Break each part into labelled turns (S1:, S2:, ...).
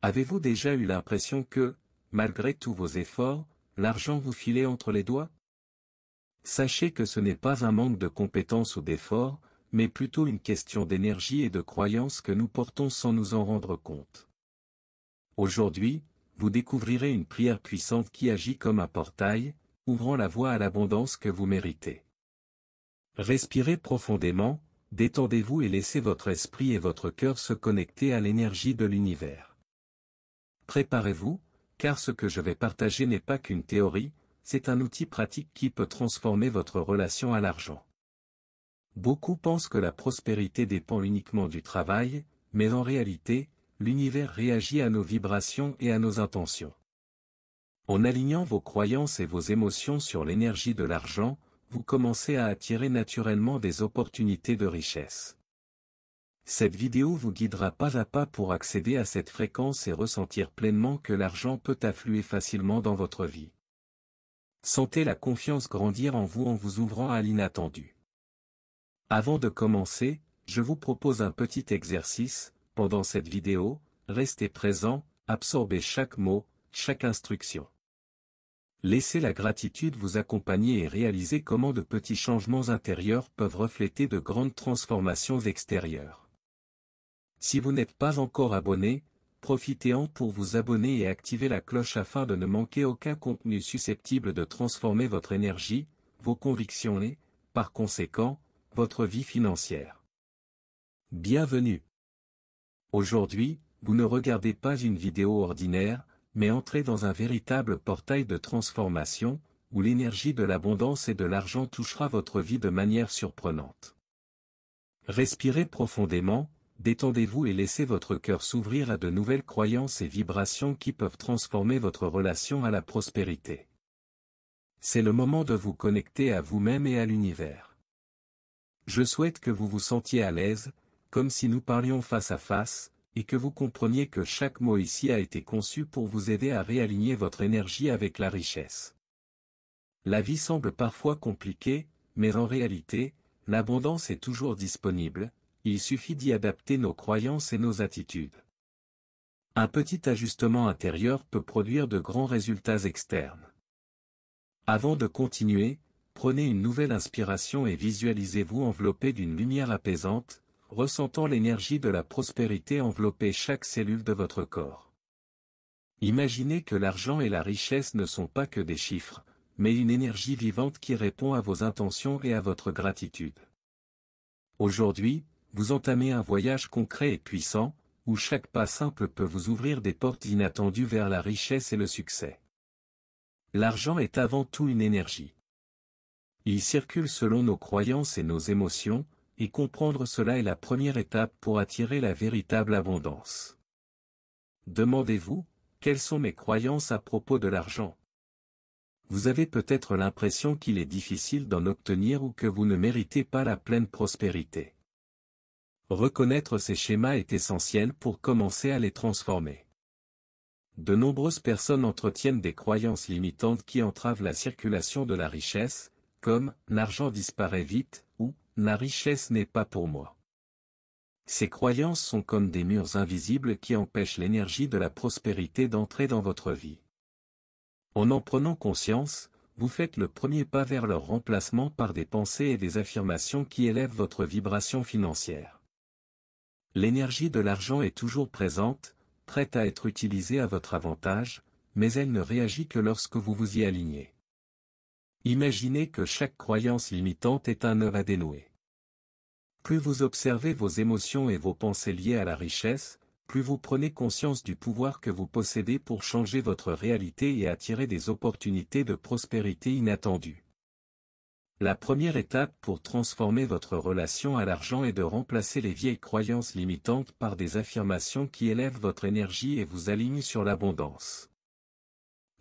S1: Avez-vous déjà eu l'impression que, malgré tous vos efforts, l'argent vous filait entre les doigts? Sachez que ce n'est pas un manque de compétences ou d'efforts, mais plutôt une question d'énergie et de croyance que nous portons sans nous en rendre compte. Aujourd'hui, vous découvrirez une prière puissante qui agit comme un portail, ouvrant la voie à l'abondance que vous méritez. Respirez profondément, détendez-vous et laissez votre esprit et votre cœur se connecter à l'énergie de l'univers. Préparez-vous, car ce que je vais partager n'est pas qu'une théorie, c'est un outil pratique qui peut transformer votre relation à l'argent. Beaucoup pensent que la prospérité dépend uniquement du travail, mais en réalité, l'univers réagit à nos vibrations et à nos intentions. En alignant vos croyances et vos émotions sur l'énergie de l'argent, vous commencez à attirer naturellement des opportunités de richesse. Cette vidéo vous guidera pas à pas pour accéder à cette fréquence et ressentir pleinement que l'argent peut affluer facilement dans votre vie. Sentez la confiance grandir en vous ouvrant à l'inattendu. Avant de commencer, je vous propose un petit exercice. Pendant cette vidéo, restez présent, absorbez chaque mot, chaque instruction. Laissez la gratitude vous accompagner et réalisez comment de petits changements intérieurs peuvent refléter de grandes transformations extérieures. Si vous n'êtes pas encore abonné, profitez-en pour vous abonner et activer la cloche afin de ne manquer aucun contenu susceptible de transformer votre énergie, vos convictions et, par conséquent, votre vie financière. Bienvenue. Aujourd'hui, vous ne regardez pas une vidéo ordinaire, mais entrez dans un véritable portail de transformation, où l'énergie de l'abondance et de l'argent touchera votre vie de manière surprenante. Respirez profondément, détendez-vous et laissez votre cœur s'ouvrir à de nouvelles croyances et vibrations qui peuvent transformer votre relation à la prospérité. C'est le moment de vous connecter à vous-même et à l'univers. Je souhaite que vous vous sentiez à l'aise, comme si nous parlions face à face, et que vous compreniez que chaque mot ici a été conçu pour vous aider à réaligner votre énergie avec la richesse. La vie semble parfois compliquée, mais en réalité, l'abondance est toujours disponible, il suffit d'y adapter nos croyances et nos attitudes. Un petit ajustement intérieur peut produire de grands résultats externes. Avant de continuer, prenez une nouvelle inspiration et visualisez-vous enveloppé d'une lumière apaisante, ressentant l'énergie de la prospérité envelopper chaque cellule de votre corps. Imaginez que l'argent et la richesse ne sont pas que des chiffres, mais une énergie vivante qui répond à vos intentions et à votre gratitude. Aujourd'hui, vous entamez un voyage concret et puissant, où chaque pas simple peut vous ouvrir des portes inattendues vers la richesse et le succès. L'argent est avant tout une énergie. Il circule selon nos croyances et nos émotions, et comprendre cela est la première étape pour attirer la véritable abondance. Demandez-vous, quelles sont mes croyances à propos de l'argent? Vous avez peut-être l'impression qu'il est difficile d'en obtenir ou que vous ne méritez pas la pleine prospérité. Reconnaître ces schémas est essentiel pour commencer à les transformer. De nombreuses personnes entretiennent des croyances limitantes qui entravent la circulation de la richesse, comme « l'argent disparaît vite » ou « la richesse n'est pas pour moi ». Ces croyances sont comme des murs invisibles qui empêchent l'énergie de la prospérité d'entrer dans votre vie. En prenant conscience, vous faites le premier pas vers leur remplacement par des pensées et des affirmations qui élèvent votre vibration financière. L'énergie de l'argent est toujours présente, prête à être utilisée à votre avantage, mais elle ne réagit que lorsque vous vous y alignez. Imaginez que chaque croyance limitante est un nœud à dénouer. Plus vous observez vos émotions et vos pensées liées à la richesse, plus vous prenez conscience du pouvoir que vous possédez pour changer votre réalité et attirer des opportunités de prospérité inattendues. La première étape pour transformer votre relation à l'argent est de remplacer les vieilles croyances limitantes par des affirmations qui élèvent votre énergie et vous alignent sur l'abondance.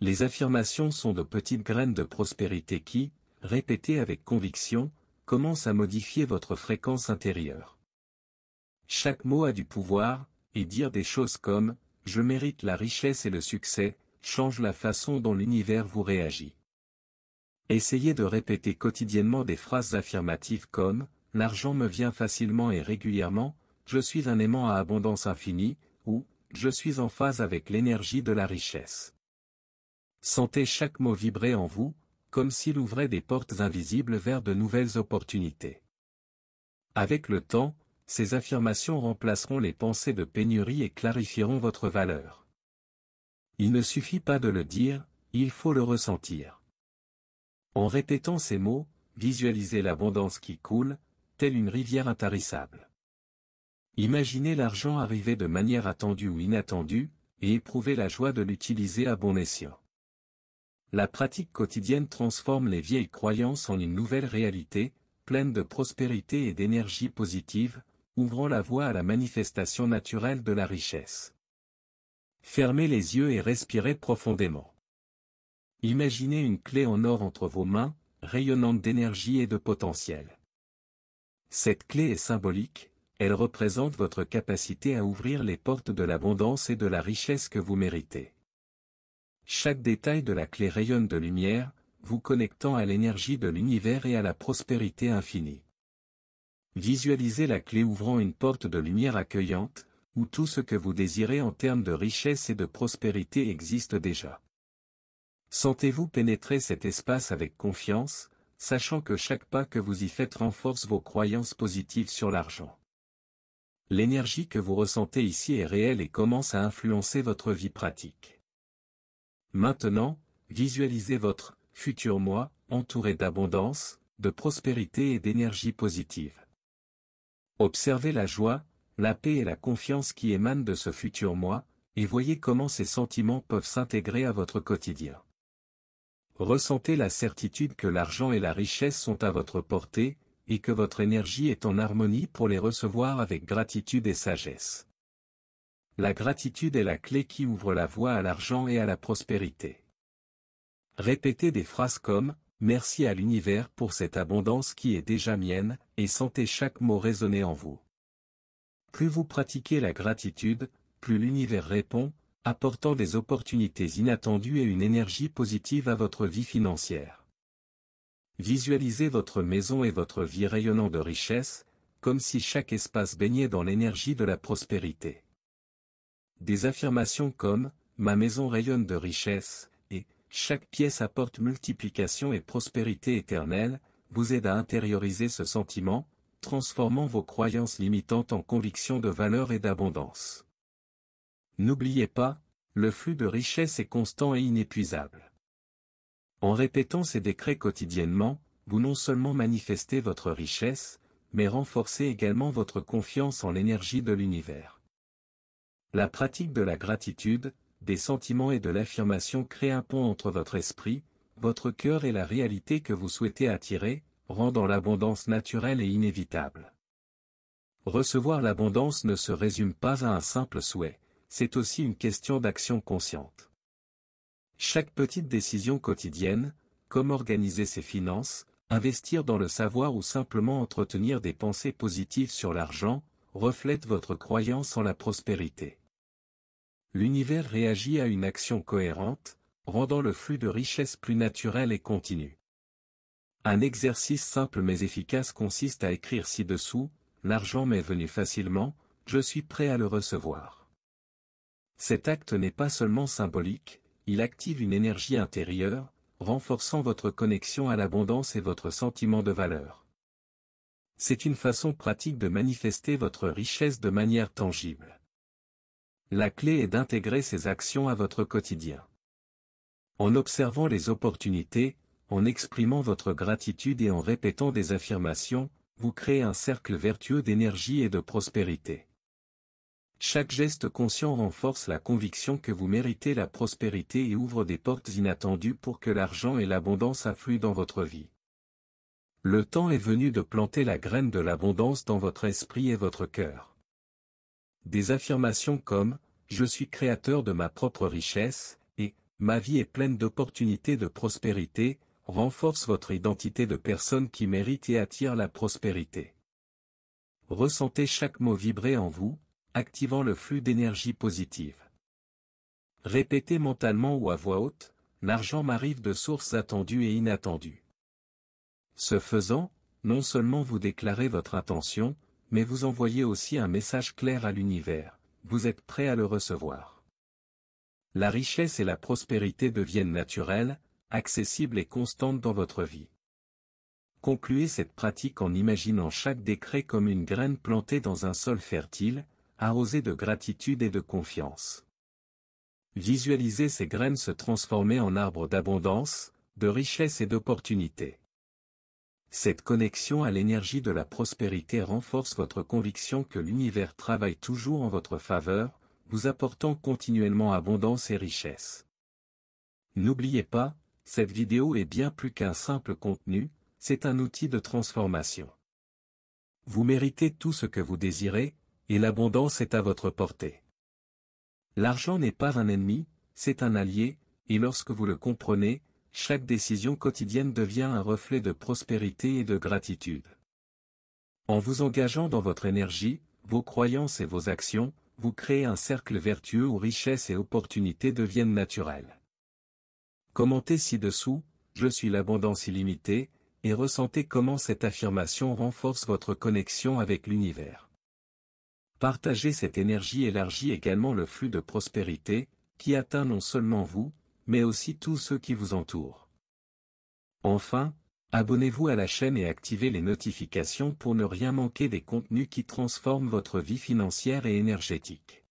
S1: Les affirmations sont de petites graines de prospérité qui, répétées avec conviction, commencent à modifier votre fréquence intérieure. Chaque mot a du pouvoir, et dire des choses comme « je mérite la richesse et le succès » change la façon dont l'univers vous réagit. Essayez de répéter quotidiennement des phrases affirmatives comme « l'argent me vient facilement et régulièrement »,« je suis un aimant à abondance infinie » ou je suis en phase avec l'énergie de la richesse. Sentez chaque mot vibrer en vous, comme s'il ouvrait des portes invisibles vers de nouvelles opportunités. Avec le temps, ces affirmations remplaceront les pensées de pénurie et clarifieront votre valeur. Il ne suffit pas de le dire, il faut le ressentir. En répétant ces mots, visualisez l'abondance qui coule, telle une rivière intarissable. Imaginez l'argent arriver de manière attendue ou inattendue, et éprouvez la joie de l'utiliser à bon escient. La pratique quotidienne transforme les vieilles croyances en une nouvelle réalité, pleine de prospérité et d'énergie positive, ouvrant la voie à la manifestation naturelle de la richesse. Fermez les yeux et respirez profondément. Imaginez une clé en or entre vos mains, rayonnante d'énergie et de potentiel. Cette clé est symbolique, elle représente votre capacité à ouvrir les portes de l'abondance et de la richesse que vous méritez. Chaque détail de la clé rayonne de lumière, vous connectant à l'énergie de l'univers et à la prospérité infinie. Visualisez la clé ouvrant une porte de lumière accueillante, où tout ce que vous désirez en termes de richesse et de prospérité existe déjà. Sentez-vous pénétrer cet espace avec confiance, sachant que chaque pas que vous y faites renforce vos croyances positives sur l'argent. L'énergie que vous ressentez ici est réelle et commence à influencer votre vie pratique. Maintenant, visualisez votre futur moi, entouré d'abondance, de prospérité et d'énergie positive. Observez la joie, la paix et la confiance qui émanent de ce futur moi, et voyez comment ces sentiments peuvent s'intégrer à votre quotidien. Ressentez la certitude que l'argent et la richesse sont à votre portée, et que votre énergie est en harmonie pour les recevoir avec gratitude et sagesse. La gratitude est la clé qui ouvre la voie à l'argent et à la prospérité. Répétez des phrases comme « Merci à l'univers pour cette abondance qui est déjà mienne » et sentez chaque mot résonner en vous. Plus vous pratiquez la gratitude, plus l'univers répond, apportant des opportunités inattendues et une énergie positive à votre vie financière. Visualisez votre maison et votre vie rayonnant de richesse, comme si chaque espace baignait dans l'énergie de la prospérité. Des affirmations comme « Ma maison rayonne de richesse » et « Chaque pièce apporte multiplication et prospérité éternelle » vous aident à intérioriser ce sentiment, transformant vos croyances limitantes en convictions de valeur et d'abondance. N'oubliez pas, le flux de richesse est constant et inépuisable. En répétant ces décrets quotidiennement, vous non seulement manifestez votre richesse, mais renforcez également votre confiance en l'énergie de l'univers. La pratique de la gratitude, des sentiments et de l'affirmation crée un pont entre votre esprit, votre cœur et la réalité que vous souhaitez attirer, rendant l'abondance naturelle et inévitable. Recevoir l'abondance ne se résume pas à un simple souhait, c'est aussi une question d'action consciente. Chaque petite décision quotidienne, comme organiser ses finances, investir dans le savoir ou simplement entretenir des pensées positives sur l'argent, reflète votre croyance en la prospérité. L'univers réagit à une action cohérente, rendant le flux de richesse plus naturel et continu. Un exercice simple mais efficace consiste à écrire ci-dessous, « L'argent m'est venu facilement, je suis prêt à le recevoir ». Cet acte n'est pas seulement symbolique, il active une énergie intérieure, renforçant votre connexion à l'abondance et votre sentiment de valeur. C'est une façon pratique de manifester votre richesse de manière tangible. La clé est d'intégrer ces actions à votre quotidien. En observant les opportunités, en exprimant votre gratitude et en répétant des affirmations, vous créez un cercle vertueux d'énergie et de prospérité. Chaque geste conscient renforce la conviction que vous méritez la prospérité et ouvre des portes inattendues pour que l'argent et l'abondance affluent dans votre vie. Le temps est venu de planter la graine de l'abondance dans votre esprit et votre cœur. Des affirmations comme « Je suis créateur de ma propre richesse » et « Ma vie est pleine d'opportunités de prospérité » renforcent votre identité de personne qui mérite et attire la prospérité. Ressentez chaque mot vibrer en vous, activant le flux d'énergie positive. Répétez mentalement ou à voix haute, « L'argent m'arrive de sources attendues et inattendues ». Ce faisant, non seulement vous déclarez votre intention, mais vous envoyez aussi un message clair à l'univers. vous êtes prêt à le recevoir. La richesse et la prospérité deviennent naturelles, accessibles et constantes dans votre vie. Concluez cette pratique en imaginant chaque décret comme une graine plantée dans un sol fertile, arrosée de gratitude et de confiance. Visualisez ces graines se transformer en arbres d'abondance, de richesse et d'opportunité. Cette connexion à l'énergie de la prospérité renforce votre conviction que l'univers travaille toujours en votre faveur, vous apportant continuellement abondance et richesse. N'oubliez pas, cette vidéo est bien plus qu'un simple contenu, c'est un outil de transformation. Vous méritez tout ce que vous désirez, et l'abondance est à votre portée. L'argent n'est pas un ennemi, c'est un allié, et lorsque vous le comprenez, chaque décision quotidienne devient un reflet de prospérité et de gratitude. En vous engageant dans votre énergie, vos croyances et vos actions, vous créez un cercle vertueux où richesse et opportunité deviennent naturelles. Commentez ci-dessous, je suis l'abondance illimitée, et ressentez comment cette affirmation renforce votre connexion avec l'univers. Partagez cette énergie élargit également le flux de prospérité, qui atteint non seulement vous, mais aussi tous ceux qui vous entourent. Enfin, abonnez-vous à la chaîne et activez les notifications pour ne rien manquer des contenus qui transforment votre vie financière et énergétique.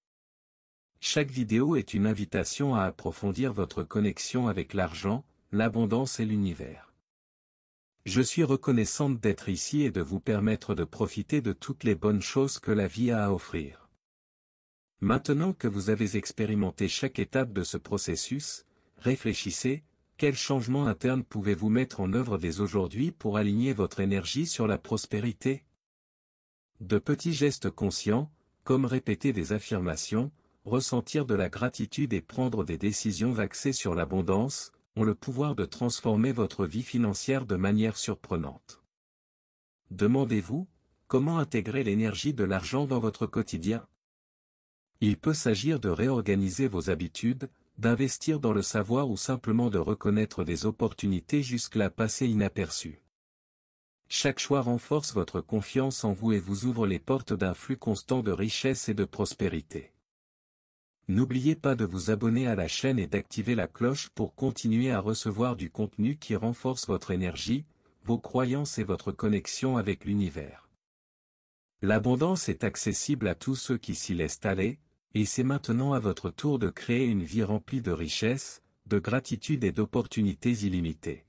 S1: Chaque vidéo est une invitation à approfondir votre connexion avec l'argent, l'abondance et l'univers. Je suis reconnaissante d'être ici et de vous permettre de profiter de toutes les bonnes choses que la vie a à offrir. Maintenant que vous avez expérimenté chaque étape de ce processus, réfléchissez, quel changement interne pouvez-vous mettre en œuvre dès aujourd'hui pour aligner votre énergie sur la prospérité? De petits gestes conscients, comme répéter des affirmations, ressentir de la gratitude et prendre des décisions axées sur l'abondance, ont le pouvoir de transformer votre vie financière de manière surprenante. Demandez-vous, comment intégrer l'énergie de l'argent dans votre quotidien? Il peut s'agir de réorganiser vos habitudes, d'investir dans le savoir ou simplement de reconnaître des opportunités jusque-là passées inaperçues. Chaque choix renforce votre confiance en vous et vous ouvre les portes d'un flux constant de richesse et de prospérité. N'oubliez pas de vous abonner à la chaîne et d'activer la cloche pour continuer à recevoir du contenu qui renforce votre énergie, vos croyances et votre connexion avec l'univers. L'abondance est accessible à tous ceux qui s'y laissent aller, et c'est maintenant à votre tour de créer une vie remplie de richesse, de gratitude et d'opportunités illimitées.